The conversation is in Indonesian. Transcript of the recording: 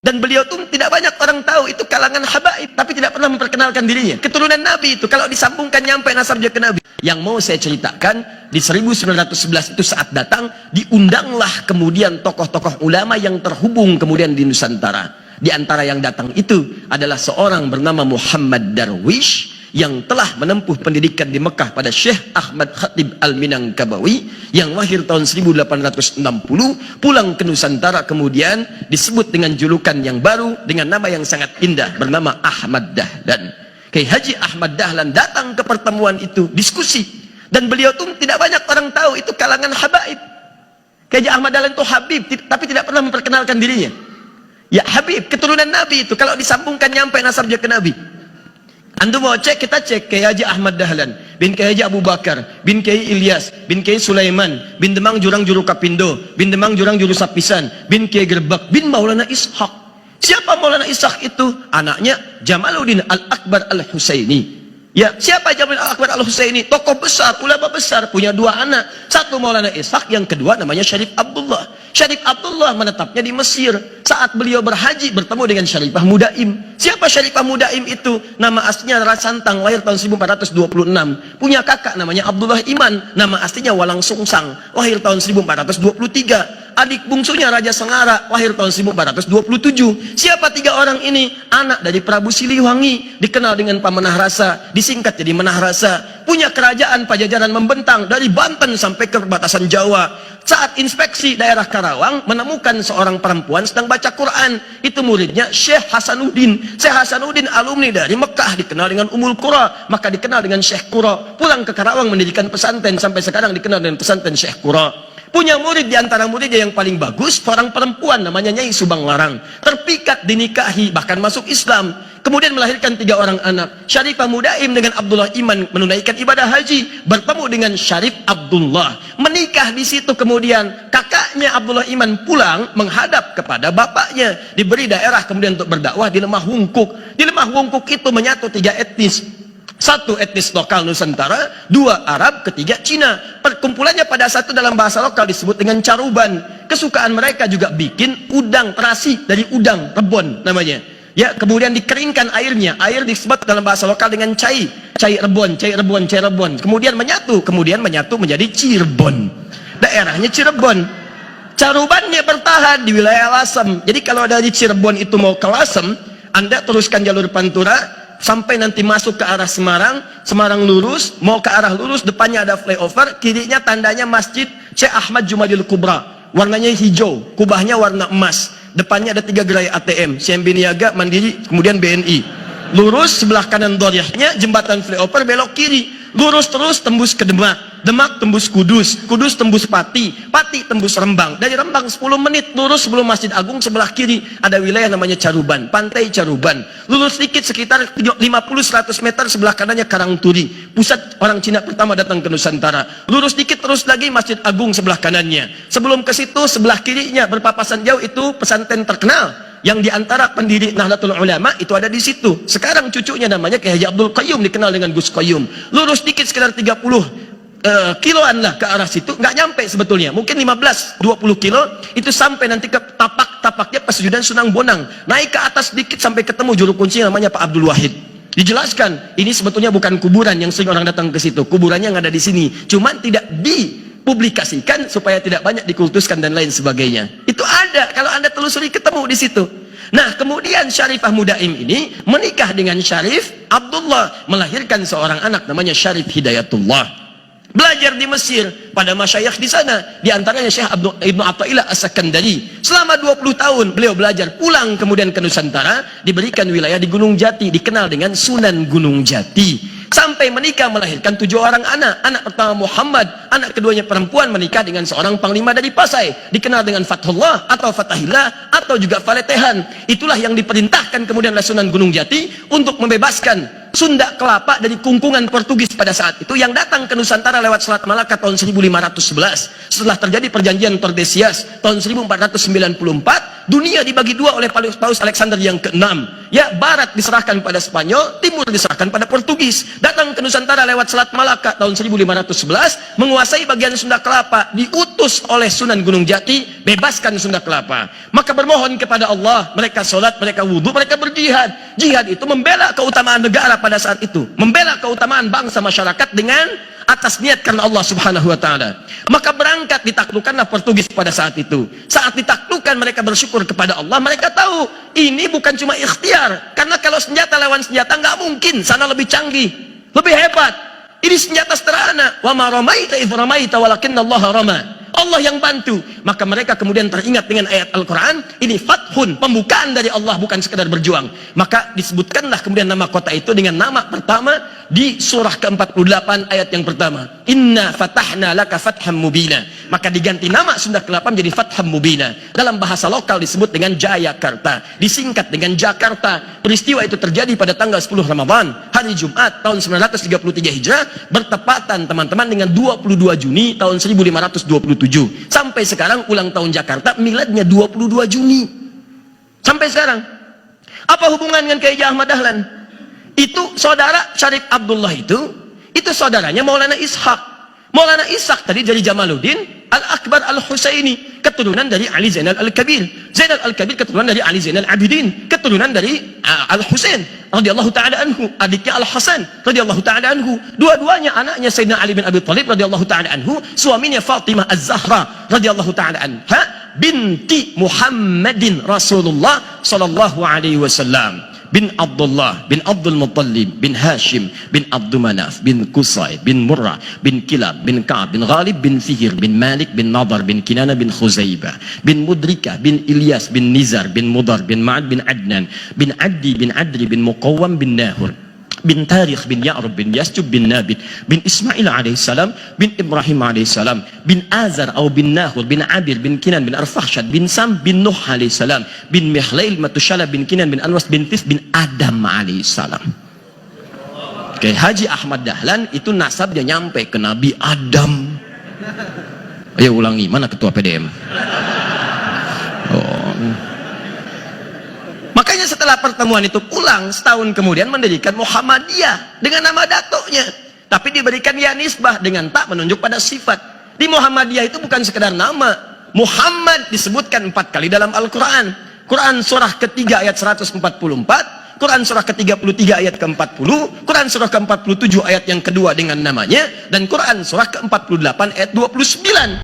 Dan beliau tuh tidak banyak orang tahu, itu kalangan habaib, tapi tidak pernah memperkenalkan dirinya. Keturunan Nabi itu, kalau disambungkan nyampe nasabnya ke Nabi. Yang mau saya ceritakan, di 1911 itu saat datang, diundanglah kemudian tokoh-tokoh ulama yang terhubung kemudian di Nusantara. Di antara yang datang itu adalah seorang bernama Muhammad Darwish, yang telah menempuh pendidikan di Mekah pada Syekh Ahmad Khatib Al-Minangkabawi, yang lahir tahun 1860, pulang ke Nusantara kemudian disebut dengan julukan yang baru dengan nama yang sangat indah bernama Ahmad Dahlan. Kiai Haji Ahmad Dahlan datang ke pertemuan itu, diskusi, dan beliau tuh tidak banyak orang tahu, itu kalangan habaib. Kiai Haji Ahmad Dahlan itu habib, tapi tidak pernah memperkenalkan dirinya. Ya habib, keturunan Nabi itu, kalau disambungkan nyampe nasabnya ke Nabi. Antum mau cek, kita cek Kiai Haji Ahmad Dahlan bin Kiai Haji Abu Bakar bin Kiai Ilyas bin Kiai Sulaiman bin Demang Jurang Juru Kapindo bin Demang Jurang Juru Sapisan bin Kiai Gerbak bin Maulana Ishaq. Siapa Maulana Ishaq itu? Anaknya Jamaluddin Al-Akbar Al-Husaini. Ya, siapa Jamaluddin Al-Akbar Al-Husaini? Tokoh besar, ulama besar, punya dua anak. Satu Maulana Ishaq, yang kedua namanya Syarif Abdullah. Syarif Abdullah menetapnya di Mesir. Saat beliau berhaji bertemu dengan Syarifah Mudaim. Siapa Syarifah Mudaim itu? Nama aslinya Rara Santang, lahir tahun 1426. Punya kakak namanya Abdullah Iman, nama aslinya Walang Sungsang, lahir tahun 1423. Adik bungsunya Raja Sengara, lahir tahun 1427. Siapa tiga orang ini? Anak dari Prabu Siliwangi, dikenal dengan Pamanah Rasa, disingkat jadi Menah Rasa. Punya kerajaan Pajajaran membentang dari Banten sampai ke perbatasan Jawa. Saat inspeksi daerah Karawang, menemukan seorang perempuan sedang baca Quran. Itu muridnya Syekh Hasanuddin. Syekh Hasanuddin alumni dari Mekah, dikenal dengan Ummul Qura, maka dikenal dengan Syekh Qura. Pulang ke Karawang mendirikan pesantren, sampai sekarang dikenal dengan pesantren Syekh Qura. Punya murid, di antara muridnya yang paling bagus, seorang perempuan namanya Nyai Subang Larang. Terpikat, dinikahi, bahkan masuk Islam. Kemudian melahirkan tiga orang anak. Syarifah Mudaim dengan Abdullah Iman menunaikan ibadah haji, bertemu dengan Syarif Abdullah, menikah di situ. Kemudian kakaknya Abdullah Iman pulang menghadap kepada bapaknya, diberi daerah kemudian untuk berdakwah di Lemah Wungkuk. Di Lemah Wungkuk itu menyatu tiga etnis. Satu etnis lokal Nusantara, dua Arab, ketiga Cina. Perkumpulannya pada satu dalam bahasa lokal disebut dengan caruban. Kesukaan mereka juga bikin udang terasi dari udang rebon namanya. Ya, kemudian dikeringkan airnya. Air disebut dalam bahasa lokal dengan cai. Cai rebon, cai rebon, cai rebon. Kemudian menyatu menjadi Cirebon. Daerahnya Cirebon. Carubannya bertahan di wilayah Lasem. Jadi kalau dari Cirebon itu mau ke Lasem, Anda teruskan jalur Pantura sampai nanti masuk ke arah Semarang. Semarang lurus, mau ke arah lurus, depannya ada flyover, kirinya tandanya Masjid Syekh Ahmad Jumadil Kubra. Warnanya hijau, kubahnya warna emas. Depannya ada 3 gerai ATM, CMB Niaga, Mandiri, kemudian BNI. Lurus, sebelah kanan doriahnya jembatan flyover, belok kiri. Lurus terus tembus ke Demak, Demak tembus Kudus, Kudus tembus Pati, Pati tembus Rembang. Dari Rembang 10 menit lurus sebelum Masjid Agung, sebelah kiri ada wilayah namanya Caruban, Pantai Caruban. Lurus sedikit sekitar 50-100 meter, sebelah kanannya Karangturi, pusat orang Cina pertama datang ke Nusantara. Lurus sedikit terus lagi Masjid Agung sebelah kanannya. Sebelum ke situ sebelah kirinya berpapasan jauh itu pesantren terkenal yang diantara pendiri Nahdlatul Ulama itu ada di situ. Sekarang cucunya namanya Kiai Haji Abdul Qayyum, dikenal dengan Gus Qayyum. Lurus dikit sekitar 30 kiloan lah ke arah situ, nggak nyampe sebetulnya, mungkin 15-20 kilo itu sampai nanti ke tapaknya Pesujudan Sunang Bonang. Naik ke atas dikit sampai ketemu juru kunci namanya Pak Abdul Wahid. Dijelaskan ini sebetulnya bukan kuburan yang sering orang datang ke situ, kuburannya yang ada di sini, cuman tidak dipublikasikan supaya tidak banyak dikultuskan dan lain sebagainya. Itu ada, kalau Anda telusuri ketemu di situ. Nah, kemudian Syarifah Mudaim ini menikah dengan Syarif Abdullah, melahirkan seorang anak namanya Syarif Hidayatullah. Belajar di Mesir pada masyayikh di sana, di antaranya Syekh Ibnu Athaillah As-Sakandari. Selama 20 tahun beliau belajar, pulang kemudian ke Nusantara, diberikan wilayah di Gunung Jati, dikenal dengan Sunan Gunung Jati. Sampai menikah melahirkan 7 orang anak. Anak pertama Muhammad, anak keduanya perempuan, menikah dengan seorang panglima dari Pasai, dikenal dengan Fathullah atau Fatahillah atau juga Faletehan. Itulah yang diperintahkan kemudian oleh Sunan Gunung Jati untuk membebaskan Sunda Kelapa dari kungkungan Portugis pada saat itu yang datang ke Nusantara lewat Selat Malaka tahun 1511. Setelah terjadi perjanjian Tordesillas tahun 1494, dunia dibagi dua oleh Paus Alexander yang ke-6. Ya, barat diserahkan pada Spanyol, timur diserahkan pada Portugis. Datang ke Nusantara lewat Selat Malaka tahun 1511, menguasai menguasai bagian Sunda Kelapa, diutus oleh Sunan Gunung Jati, bebaskan Sunda Kelapa. Maka bermohon kepada Allah, mereka sholat, mereka wudhu, mereka berjihad. Jihad itu membela keutamaan negara pada saat itu, membela keutamaan bangsa masyarakat dengan atas niat karena Allah Subhanahu wa taala. Maka berangkat, ditaklukkanlah Portugis pada saat itu. Saat ditaklukkan, mereka bersyukur kepada Allah. Mereka tahu ini bukan cuma ikhtiar, karena kalau senjata lawan senjata nggak mungkin, sana lebih canggih, lebih hebat. Ini senjata sederhana. Wa ma ramaita idz ramaita walakinnallaha rama. Allah yang bantu. Maka mereka kemudian teringat dengan ayat Al-Quran, ini fathun, pembukaan dari Allah, bukan sekedar berjuang. Maka disebutkanlah kemudian nama kota itu dengan nama pertama di surah ke-48 ayat yang pertama, inna fatahna laka fatham mubina. Maka diganti nama Sunda Kelapa menjadi Fatham Mubina. Dalam bahasa lokal disebut dengan Jayakarta, disingkat dengan Jakarta. Peristiwa itu terjadi pada tanggal 10 Ramadan, hari Jumat tahun 933 Hijrah, bertepatan teman-teman dengan 22 Juni tahun 1527. Sampai sekarang ulang tahun Jakarta miladnya 22 Juni. Sampai sekarang. Apa hubungan dengan Kiai Ahmad Dahlan? Itu saudara Syarif Abdullah itu saudaranya Maulana Ishaq. Maulana Ishaq tadi dari Jamaluddin Al-Akbar Al-Husaini, keturunan dari Ali Zainal Al-Kabir. Zainal Al-Kabir keturunan dari Ali Zainal Abidin, keturunan dari Al-Husain radhiyallahu taala anhu, adiknya Al-Hasan radhiyallahu taala anhu. Dua-duanya anaknya Sayyidina Ali bin Abi Thalib radhiyallahu taala anhu, suaminya Fatimah Az-Zahra radhiyallahu taala anha, binti Muhammadin Rasulullah sallallahu alaihi wasallam. Bin Abdullah, bin Abdul Muttalib, bin Hashim, bin Abdul Manaf, bin Qusay, bin Murrah, bin Kilab, bin Ka'ab, bin Ghalib, bin Fihir, bin Malik, bin Nadar, bin Kinana, bin Khuzaibah, bin Mudrikah, bin Ilyas, bin Nizar, bin Mudar, bin Ma'ad, bin Adnan, bin Addi, bin Adri, bin Muqawwam, bin Nahur, bin Tarikh, bin Ya'rub, bin Yasjub, bin Nabit, bin Ismail alaihissalam, bin Ibrahim alaihissalam, bin Azar atau bin Nahur, bin Abir, bin Kinan, bin Arfahshad, bin Sam, bin Nuh alaihissalam, bin Mihlail, Matushala, bin Kinan, bin Anwas, bin Tis, bin Adam alaihissalam. Oke, Haji Ahmad Dahlan itu nasabnya nyampe ke Nabi Adam. Ayo ulangi, mana ketua PDM? Makanya setelah pertemuan itu pulang, setahun kemudian mendirikan Muhammadiyah dengan nama datuknya, tapi diberikan ya nisbah dengan tak menunjuk pada sifat. Di Muhammadiyah itu bukan sekedar nama. Muhammad disebutkan 4 kali dalam Al-Quran. Quran surah ketiga ayat 144, Quran surah ke-33 ayat ke-40, Quran surah ke-47 ayat yang kedua dengan namanya, dan Quran surah ke-48 ayat 29.